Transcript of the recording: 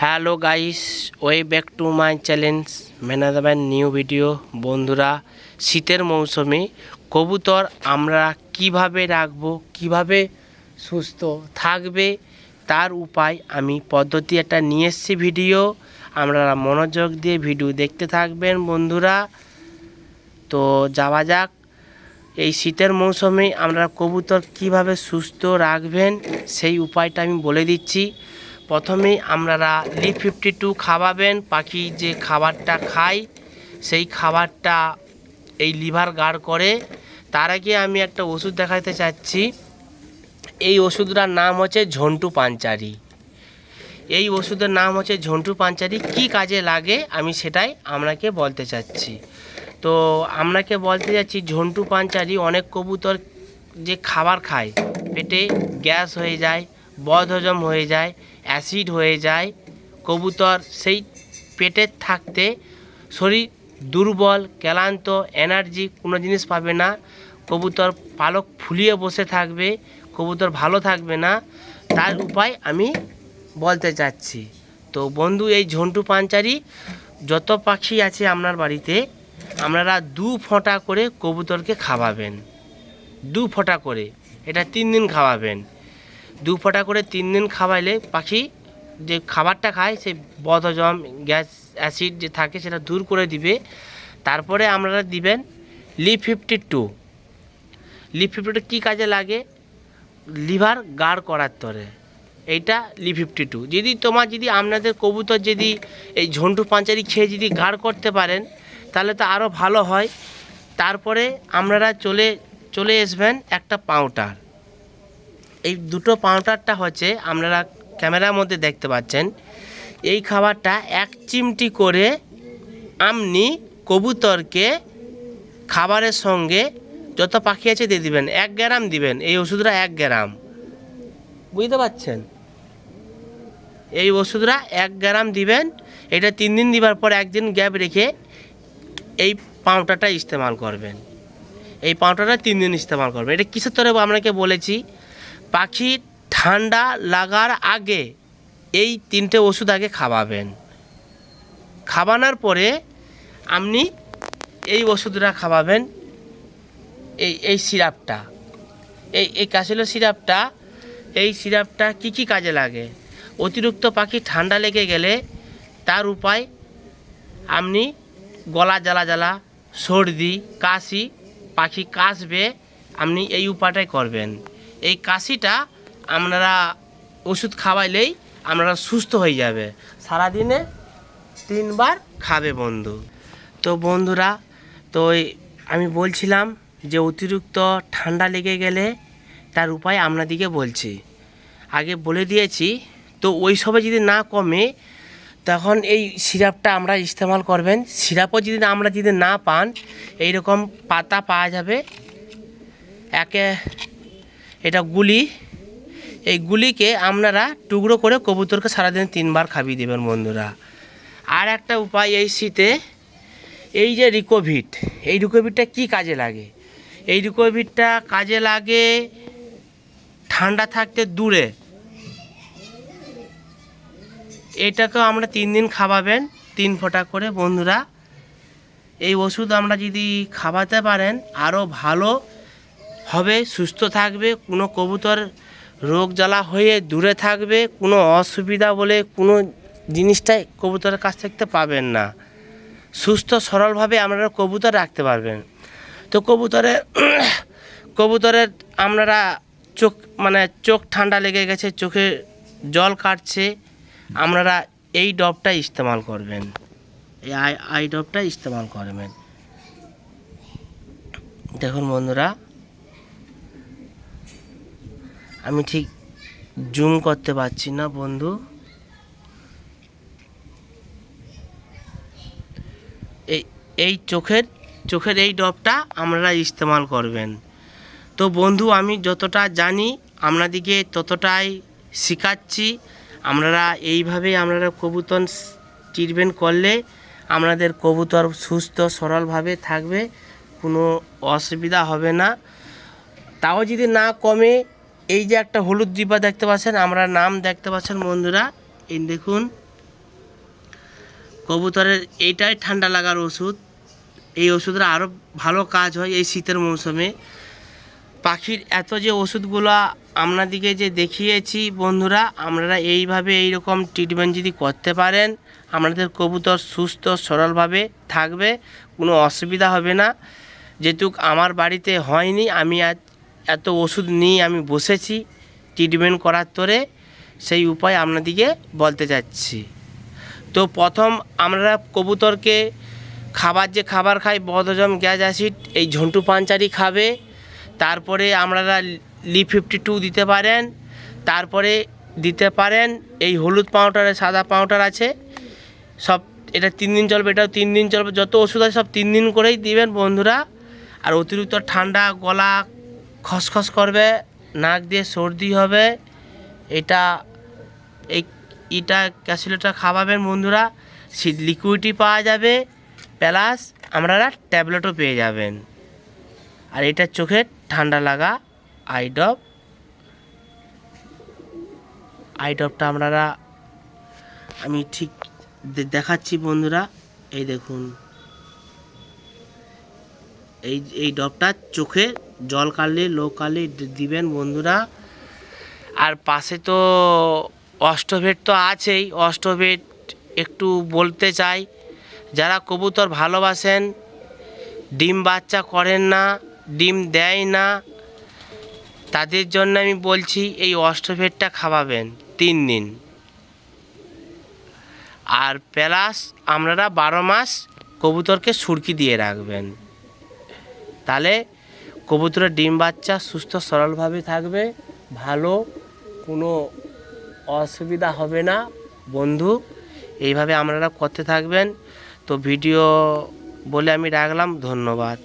Hello guys, way back to my challenge management new video. বন্ধুরা, শীতের মৌসুমে কবুতর আমরা কিভাবে রাখবো, কিভাবে সুস্থ থাকবে তার উপায় আমি পদ্ধতি একটা নিয়ে এসেছি ভিডিও। আপনারা মনোযোগ দিয়ে ভিডিও দেখতে থাকবেন বন্ধুরা। তো যাওয়া যাক। এই শীতের মৌসুমে আমরা কবুতর কিভাবে সুস্থ রাখবেন সেই উপায়টা আমি বলে দিচ্ছি। প্রথমেই আপনারা Li52 খাওয়াবেন। পাখি যে খাবারটা খায় সেই খাবারটা এই লিভার গার্ড করে। তার আগে আমি একটা ওষুধ দেখাতে চাচ্ছি। এই ওষুধটার নাম হচ্ছে ঝন্টু পাঞ্চারি। এই ওষুধের নাম হচ্ছে ঝন্টু পাঞ্চারি। কী কাজে লাগে আমি সেটাই আপনাকে বলতে চাচ্ছি। তো আপনাকে বলতে যাচ্ছি, ঝন্টু পাঞ্চারি অনেক কবুতর যে খাবার খায় পেটে গ্যাস হয়ে যায়, বদহজম হয়ে যায়, অ্যাসিড হয়ে যায়। কবুতর সেই পেটে থাকতে শরীর দুর্বল, ক্লান্ত, এনার্জি কোনো জিনিস পাবে না। কবুতর পালক ফুলিয়ে বসে থাকবে, কবুতর ভালো থাকবে না। তার উপায় আমি বলতে চাচ্ছি। তো বন্ধু, এই ঝন্টু পাঞ্চারি যত পাখি আছে আপনার বাড়িতে আপনারা 2 ফোঁটা করে কবুতরকে খাওয়াবেন। 2 ফোঁটা করে, এটা 3 দিন খাওয়াবেন। 2 ফোঁটা করে 3 দিন খাওয়াইলে পাখি যে খাবারটা খায় সে বদহজম, গ্যাস, অ্যাসিড যে থাকে সেটা দূর করে দিবে। তারপরে আপনারা দিবেন Li52। Li52 কী কাজে লাগে? লিভার গার্ড করার তরে এইটা Li52। যদি আপনাদের কবুতর যদি এই ঝন্টু পাঞ্চারি খেয়ে যদি গার্ড করতে পারেন তাহলে তো আরও ভালো হয়। তারপরে আপনারা চলে আসবেন একটা পাউডার। এই দুটো পাউডারটা হচ্ছে আপনারা ক্যামেরার মধ্যে দেখতে পাচ্ছেন। এই খাবারটা 1 চিমটি করে আপনি কবুতরকে খাবারের সঙ্গে যত পাখি আছে দিয়ে দিবেন। 1 গ্রাম দিবেন। এই ওষুধটা 1 গ্রাম, বুঝতে পারছেন? এই ওষুধটা 1 গ্রাম দিবেন। এটা 3 দিন দিবার পর 1 দিন গ্যাপ রেখে এই পাউডারটা ইস্তেমাল করবেন। এই পাউডারটা 3 দিন ইস্তেমাল করবেন। এটা কিসের তরে আপনাকে বলেছি? পাখি ঠান্ডা লাগার আগে এই 3টে ওষুধ আগে খাওয়াবেন। খাওয়ানোর পরে আপনি এই ওষুধটা খাওয়াবেন। এই সিরাপটা, এই ক্যাসিলো সিরাপটা, এই সিরাপটা কী কাজে লাগে? অতিরিক্ত পাখি ঠান্ডা লেগে গেলে তার উপায় আপনি গলা জ্বালা, সর্দি, কাশি, পাখি কাশবে, আপনি এই উপায়টাই করবেন। এই কাশিটা আপনারা ওষুধ খাওয়াইলেই আপনারা সুস্থ হয়ে যাবে। সারাদিনে 3 বার খাবে বন্ধু। তো বন্ধুরা, তো আমি বলছিলাম যে অতিরিক্ত ঠান্ডা লেগে গেলে তার উপায় আপনাদিকে বলছি, আগে বলে দিয়েছি। তো ওই সবে যদি না কমে তখন এই সিরাপটা আমরা ইস্তেমাল করবেন। সিরাপও আমরা যদি না পান, এইরকম পাতা পাওয়া যাবে এটা গুলি। এই গুলিকে আপনারা টুকরো করে কবুতরকে সারাদিন 3 বার খাইয়ে দেবেন বন্ধুরা। আর একটা উপায়, এই শীতে এই যে রিকোভিট, এই রিকোভিটটা কী কাজে লাগে? এই রিকোভিটটা কাজে লাগে ঠান্ডা থাকতে দূরে। এটাকেও আমরা 3 দিন খাওয়াবেন, 3 ফোঁটা করে বন্ধুরা। এই ওষুধ আমরা যদি খাওয়াতে পারেন আরও ভালো হবে, সুস্থ থাকবে, কোনো কবুতর রোগ জ্বালা হয়ে দূরে থাকবে, কোনো অসুবিধা বলে কোনো জিনিসটাই কবুতরের কাছ থেকে পাবেন না। সুস্থ সরলভাবে আপনারা কবুতর রাখতে পারবেন। তো কবুতরের আপনারা চোখ ঠান্ডা লেগে গেছে, চোখে জল কাটছে, আপনারা এই ডবটা ইস্তেমাল করবেন। এই আই ডবটা ইস্তেমাল করবেন। দেখুন বন্ধুরা, আমি ঠিক জুম করতে পারছি না বন্ধু। এই চোখের এই ডবটা আপনারা ইস্তেমাল করবেন। তো বন্ধু, আমি যতটা জানি আপনাদিকে ততটাই শেখাচ্ছি। আপনারা এইভাবে আপনারা কবুতর ট্রিটমেন্ট করলে আপনাদের কবুতর সুস্থ সরলভাবে থাকবে, কোনো অসুবিধা হবে না। তাও যদি না কমে, এই যে একটা হলুদ ডিব্বা দেখতে পাচ্ছেন, আমরা নাম দেখতে পাচ্ছেন বন্ধুরা, এই দেখুন কবুতরের এইটাই ঠান্ডা লাগার ওষুধ। এই ওষুধটা আরও ভালো কাজ হয় এই শীতের মৌসুমে। পাখির এত যে ওষুধগুলো আপনাদিকে যে দেখিয়েছি বন্ধুরা, আপনারা এইভাবে এইরকম ট্রিটমেন্ট যদি করতে পারেন, আপনাদের কবুতর সুস্থ সরলভাবে থাকবে, কোনো অসুবিধা হবে না। যেহেতু আমার বাড়িতে হয়নি, আমি আজ এত ওষুধ নিয়ে আমি বসেছি ট্রিটমেন্ট করার তোরে, সেই উপায় আপনাদিকে বলতে চাচ্ছি। তো প্রথম আমরা কবুতরকে যে খাবার খাই বদহজম গ্যাস অ্যাসিড, এই ঝন্টু পাঞ্চারি খাবে। তারপরে আপনারা Li52 দিতে পারেন। তারপরে দিতে পারেন এই হলুদ পাউডার, সাদা পাউডার আছে সব, এটা 3 দিন চলবে, এটাও 3 দিন চলবে। যত ওষুধ আছে সব 3 দিন করেই দিবেন বন্ধুরা। আর অতিরিক্ত ঠান্ডা, গলা খসখস করবে, নাক দিয়ে সর্দি হবে, এটা ক্যাপসুলটা খাওয়াবেন বন্ধুরা। লিকুইডই পাওয়া যাবে, প্লাস আপনারা ট্যাবলেটও পেয়ে যাবেন। আর এটা চোখের ঠান্ডা লাগা আই ড্রপটা আপনারা, আমি ঠিক দেখাচ্ছি বন্ধুরা, এই দেখুন এই ড্রপটা চোখে জল কাটলে, লো কাটলে দিবেন বন্ধুরা। আর পাশে তো অষ্টভেট তো আছেই। অষ্টভেট একটু বলতে চাই, যারা কবুতর ভালোবাসেন, ডিম বাচ্চা করেন না, ডিম দেয় না, তাদের জন্য আমি বলছি এই অষ্টভেটটা খাওয়াবেন 3 দিন। আর প্লাস আপনারা 12 মাস কবুতরকে সুরকি দিয়ে রাখবেন, তাহলে কবুতরের ডিম বাচ্চা সুস্থ সরলভাবে থাকবে, ভালো, কোনো অসুবিধা হবে না বন্ধু। এইভাবে আপনারা করতে থাকবেন। তো ভিডিও বলে আমি রাখলাম, ধন্যবাদ।